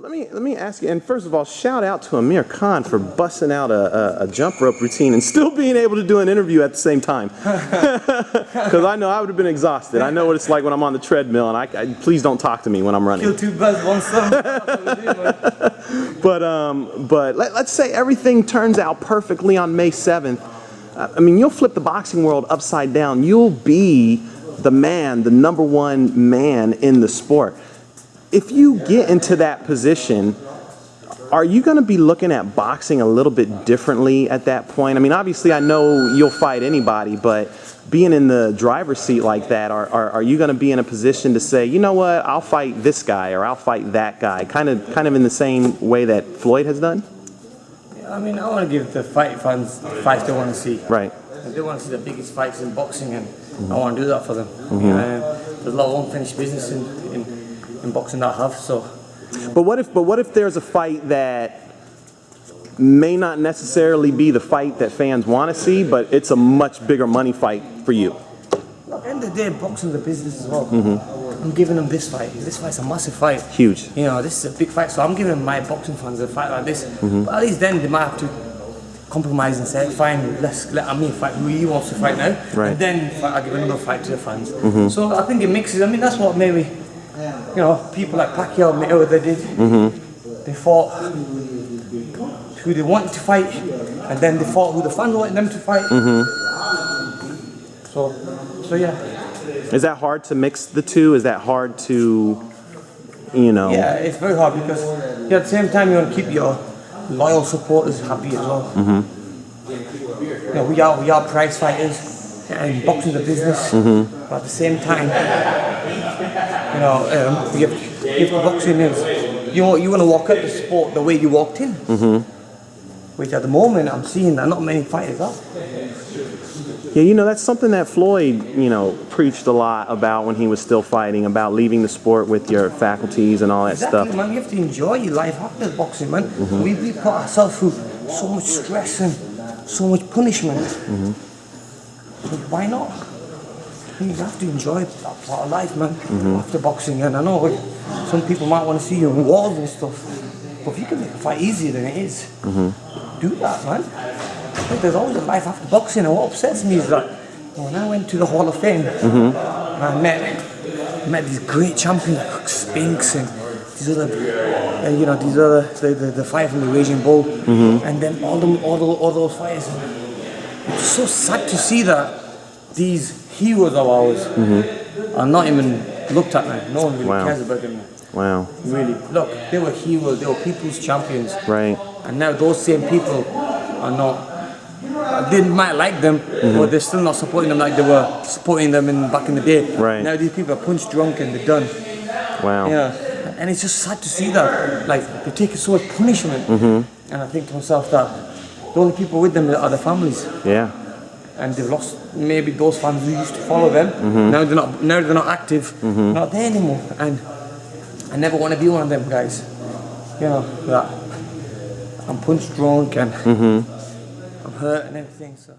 let me ask you, and first of all, shout out to Amir Khan for busting out a jump rope routine and still being able to do an interview at the same time. Because I know I would have been exhausted. I know what it's like when I'm on the treadmill, and please don't talk to me when I'm running. Kill two birds with one stone. But let's say everything turns out perfectly on May 7th. I mean, you'll flip the boxing world upside down. You'll be the man, the #1 man in the sport. If you get into that position, are you going to be looking at boxing a little bit differently at that point? I mean, obviously, I know you'll fight anybody, but being in the driver's seat like that, are you going to be in a position to say, you know what, I'll fight this guy or I'll fight that guy, kind of in the same way that Floyd has done? Yeah, I mean, I want to give the fight fans the fights they want to see. Right. They want to see the biggest fights in boxing, and I want to do that for them. There's a lot of unfinished business in boxing that I have. So, but what if there's a fight that may not necessarily be the fight that fans want to see, but it's a much bigger money fight for you? At the end of the day, boxing's a business as well. I'm giving them this fight. This fight's a massive fight. Huge. You know, this is a big fight, so I'm giving my boxing fans a fight like this. But at least then they might have to compromise and say, fine, let's let Amir fight who he wants to fight now, and then I'll give another fight to the fans. So I think it mixes. I mean, that's what maybe, you know, people like Pacquiao and Mayweather did. They fought who they wanted to fight, and then they fought who the fans wanted them to fight. So yeah. Is that hard to mix the two? Is that hard to, you know? Yeah, it's very hard because at the same time you want to keep your loyal supporters happy as well. You know, we are prize fighters, and boxing's a business. But at the same time, you know, if boxing is, you want to walk out the sport the way you walked in. Which at the moment I'm seeing that not many fighters are. Yeah, you know, that's something that Floyd, you know, preached a lot about when he was still fighting, about leaving the sport with your faculties and all that stuff. Man, you have to enjoy your life after boxing, man. We put ourselves through so much stress and so much punishment. So why not? You have to enjoy that part of life, man, after boxing. And I know some people might want to see you in walls and stuff, but if you can make a fight easier than it is, do that, man. There's always a life after boxing, and what upsets me is that when I went to the Hall of Fame, I met these great champions like Spinks and these other, you know, these other the fight from the Raging Bull, and then all those fights. It's so sad to see that these heroes of ours are not even looked at now. No one really cares about them now. Wow. Really, look, they were heroes, they were people's champions. Right. And now those same people are not. They might like them, but they're still not supporting them like they were supporting them back in the day. Right. Now these people are punch drunk and they're done. Wow. Yeah, and it's just sad to see that. Like, they're taking so much punishment. And I think to myself that the only people with them are the families. Yeah. And they've lost maybe those fans who used to follow them. Now they're not active, not there anymore. And I never want to be one of them guys. You know, that I'm punch drunk and I'm hurt and everything, so.